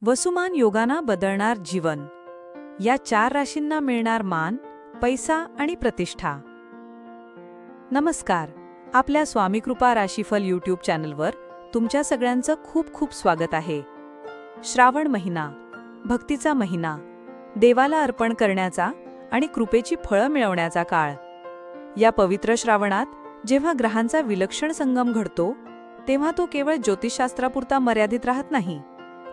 वसुमान योगाना बदलणार जीवन. या 4 राशींना मिळणार मान, पैसा आणि प्रतिष्ठा. नमस्कार. आपल्या स्वामीकृपा राशीफल यूट्यूब चॅनलवर तुमच्या सगळ्यांचं खूप खूप स्वागत आहे. श्रावण महिना, भक्तीचा महिना, देवाला अर्पण करण्याचा आणि कृपेची फळं मिळवण्याचा काळ. या पवित्र श्रावणात जेव्हा ग्रहांचा विलक्षण संगम घडतो, तेव्हा तो केवळ ज्योतिषशास्त्रापुरता मर्यादित राहत नाही,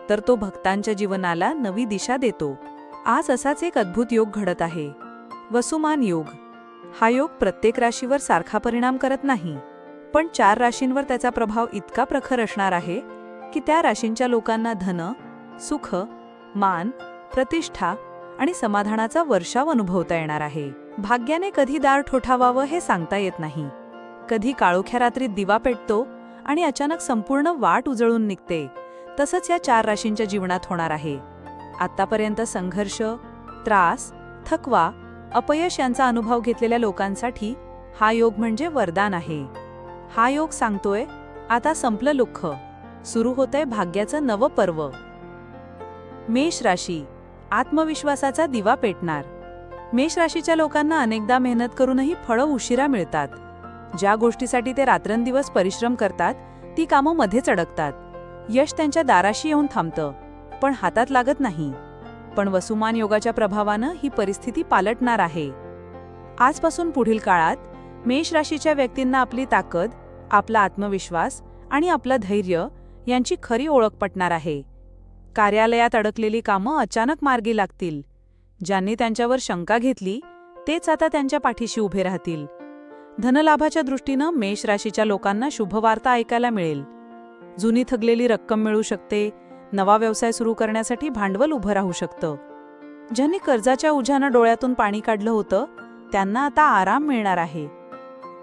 तर तो भक्तांच्या जीवनाला नवी दिशा देतो. आज असाच एक अद्भुत योग घडत आहे, वसुमान योग. हा योग प्रत्येक राशीवर सारखा परिणाम करत नाही, पण 4 राशींवर त्याचा प्रभाव इतका प्रखर असणार आहे की त्या राशींच्या लोकांना धन, सुख, मान, प्रतिष्ठा आणि समाधानाचा वर्षाव अनुभवता येणार आहे. भाग्याने कधी दार ठोठावावं हे सांगता येत नाही. कधी काळोख्या रात्रीत दिवा पेटतो आणि अचानक संपूर्ण वाट उजळून निघते. तसंच या 4 राशींच्या जीवनात होणार आहे. आतापर्यंत संघर्ष, त्रास, थकवा, अपयश यांचा अनुभव घेतलेल्या लोकांसाठी हा योग म्हणजे वरदान आहे. हा योग सांगतोय, आता संपलं दुःख, सुरू होतंय भाग्याचं नवं पर्व. मेष राशी, आत्मविश्वासाचा दिवा पेटणार. मेष राशीच्या लोकांना अनेकदा मेहनत करूनही फळं उशिरा मिळतात. ज्या गोष्टीसाठी ते रात्रंदिवस परिश्रम करतात, ती कामं मध्येच अडकतात. यश त्यांच्या दाराशी येऊन थांबतं, पण हातात लागत नाही. पण वसुमान योगाच्या प्रभावानं ही परिस्थिती पालटणार आहे. आजपासून पुढील काळात मेष राशीच्या व्यक्तींना आपली ताकद, आपला आत्मविश्वास आणि आपलं धैर्य यांची खरी ओळख पटणार आहे. कार्यालयात अडकलेली कामं अचानक मार्गी लागतील. ज्यांनी त्यांच्यावर शंका घेतली, तेच आता त्यांच्या पाठीशी उभे राहतील. धनलाभाच्या दृष्टीनं मेष राशीच्या लोकांना शुभवार्ता ऐकायला मिळेल. जुनी थकलेली रक्कम मिळू शकते. नवा व्यवसाय सुरू करण्यासाठी भांडवल उभं राहू शकतं. ज्यांनी कर्जाच्या ओझ्यानं डोळ्यातून पाणी काढलं होतं, त्यांना आता आराम मिळणार आहे.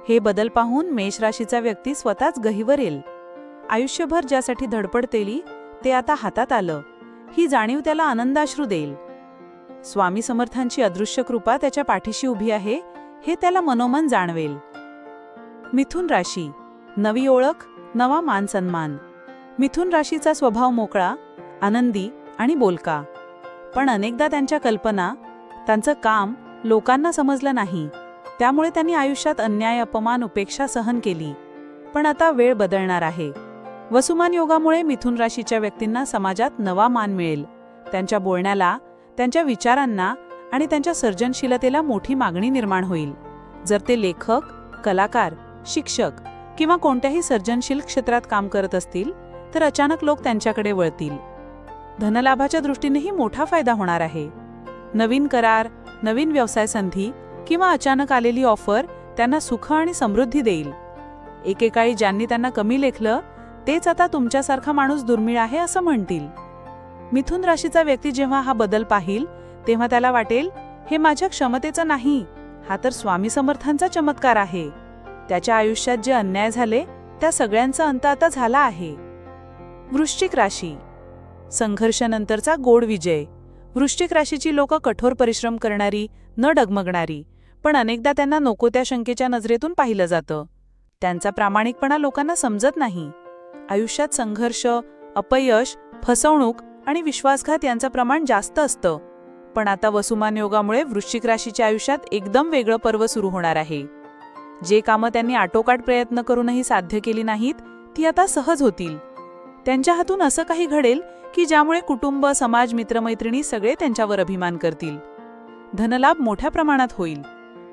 हे बदल पाहून मेष राशीचा व्यक्ती स्वतःच गहिवरेल. आयुष्यभर ज्यासाठी धडपड केली ते आता हातात आलं, ही जाणीव त्याला आनंदाश्रू देईल. स्वामी समर्थांची अदृश्य कृपा त्याच्या पाठीशी उभी आहे, हे त्याला मनोमन जाणवेल. मिथुन राशी, नवी ओळख, नवा मान सन्मान. मिथुन राशीचा स्वभाव मोकळा, आनंदी आणि बोलका. पण अनेकदा त्यांच्या कल्पना, त्यांचं काम लोकांना समजलं नाही. त्यामुळे त्यांनी आयुष्यात अन्याय, अपमान, उपेक्षा सहन केली. पण आता वेळ बदलणार आहे. वसुमान योगामुळे मिथुन राशीच्या व्यक्तींना समाजात नवा मान मिळेल. त्यांच्या बोलण्याला, त्यांच्या विचारांना आणि त्यांच्या सर्जनशीलतेला मोठी मागणी निर्माण होईल. जर ते लेखक, कलाकार, शिक्षक किंवा कोणत्याही सर्जनशील क्षेत्रात काम करत असतील, तर अचानक लोक त्यांच्याकडे वळतील. धनलाभाच्या दृष्टीनेही मोठा फायदा होणार आहे. नवीन करार, नवीन व्यवसाय संधी किंवा अचानक आलेली ऑफर त्यांना सुख आणि समृद्धी देईल. एकेकाळी ज्यांनी त्यांना कमी लेखलं, तेच आता तुमच्यासारखा माणूस दुर्मिळ आहे असं म्हणतील. मिथुन राशीचा व्यक्ती जेव्हा हा बदल पाहिल, तेव्हा त्याला वाटेल, हे माझ्या क्षमतेचं नाही, हा तर स्वामी समर्थांचा चमत्कार आहे. त्याच्या आयुष्यात जे अन्याय झाले, त्या सगळ्यांचा अंत आता झाला आहे. वृश्चिक राशी, संघर्षानंतरचा गोड विजय. वृश्चिक राशीची लोकं कठोर परिश्रम करणारी, न डगमगणारी, पण अनेकदा त्यांना नको त्या शंकेच्या नजरेतून पाहिलं जातं. त्यांचा प्रामाणिकपणा लोकांना समजत नाही. आयुष्यात संघर्ष, अपयश, फसवणूक आणि विश्वासघात यांचं प्रमाण जास्त असतं. पण आता वसुमान योगामुळे वृश्चिक राशीच्या आयुष्यात एकदम वेगळं पर्व सुरू होणार आहे. जे कामं त्यांनी आटोकाट प्रयत्न करूनही साध्य केली नाहीत, ती आता सहज होतील. त्यांच्या हातून असं काही घडेल की ज्यामुळे कुटुंब, समाज, मित्रमैत्रिणी सगळे त्यांच्यावर अभिमान करतील. धनलाभ मोठ्या प्रमाणात होईल.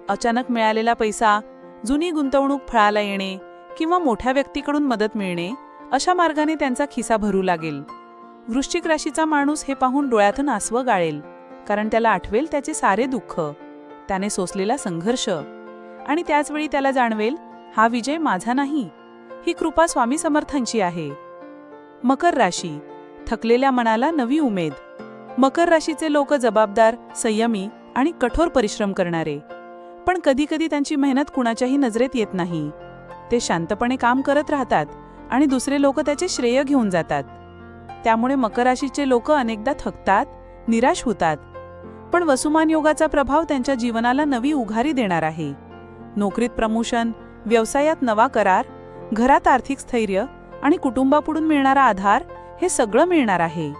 अचानक मिळालेला पैसा, जुनी गुंतवणूक फळाला येणे किंवा मोठ्या व्यक्तीकडून मदत मिळणे, अशा मार्गाने त्यांचा खिसा भरू लागेल. वृश्चिक राशीचा माणूस हे पाहून डोळ्यातून आसवं गाळेल, कारण त्याला आठवेल त्याचे सारे दुःख, त्याने सोसलेला संघर्ष, आणि त्याचवेळी त्याला जाणवेल, हा विजय माझा नाही, ही कृपा स्वामी समर्थांची आहे. मकर राशी, थकलेल्या मनाला नवी उमेद. मकर राशीचे लोक जबाबदार, संयमी आणि कठोर परिश्रम करणारे. पण कधीकधी त्यांची मेहनत कुणाच्याही नजरेत येत नाही. ते शांतपणे काम करत राहतात आणि दुसरे लोक त्याचे श्रेय घेऊन जातात. त्यामुळे मकर राशीचे लोक अनेकदा थकतात, निराश होतात. पण वसुमान योगाचा प्रभाव त्यांच्या जीवनाला नवी उघारी देणार आहे. नोकरीत प्रमोशन, व्यवसायात नवा करार, घरात आर्थिक स्थैर्य आणि कुटुंबापुढून मिळणारा आधार, हे सगळं मिळणार आहे.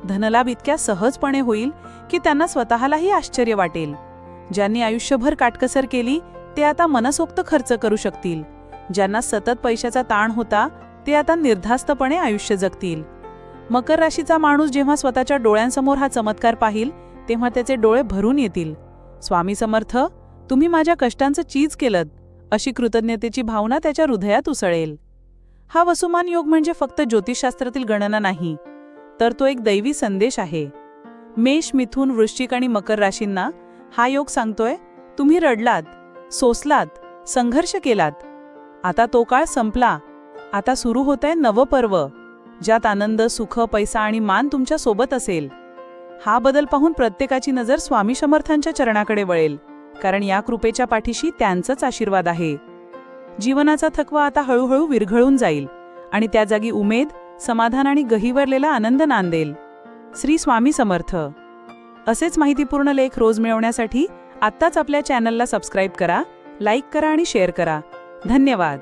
धनलाभ इतक्या सहजपणे होईल की त्यांना स्वतःलाही आश्चर्य वाटेल. ज्यांनी आयुष्यभर काटकसर केली ते आता मनसोक्त खर्च करू शकतील. ज्यांना सतत पैशाचा ताण होता ते आता निर्धास्तपणे आयुष्य जगतील. मकर राशीचा माणूस जेव्हा स्वतःच्या डोळ्यांसमोर हा चमत्कार पाहिल तेव्हा त्याचे डोळे भरून येतील. स्वामी समर्थ, तुम्ही माझ्या कष्टांचं चीज केलंत, अशी कृतज्ञतेची भावना त्याच्या हृदयात उसळेल. हा वसुमान योग म्हणजे फक्त ज्योतिषशास्त्रातील गणना नाही, तर तो एक दैवी संदेश आहे. मेष, मिथुन, वृश्चिक आणि मकर राशींना हा योग सांगतोय, तुम्ही रडलात, सोसलात, संघर्ष केलात. आता तो काळ संपला. आता सुरू होतंय नवं पर्व, ज्यात आनंद, सुख, पैसा आणि मान तुमच्या सोबत असेल. हा बदल पाहून प्रत्येकाची नजर स्वामी समर्थांच्या चरणाकडे वळेल, कारण या कृपेच्या पाठीशी त्यांचाच आशीर्वाद आहे. जीवनाचा थकवा आता हळूहळू विरघळून जाईल आणि त्या जागी उमेद, समाधान आणि गहिवरलेला आनंद नांदेल. श्री स्वामी समर्थ. असेच माहितीपूर्ण लेख रोज मिळवण्यासाठी आत्ताच आपल्या चॅनलला सबस्क्राईब करा, लाईक करा आणि शेअर करा. धन्यवाद.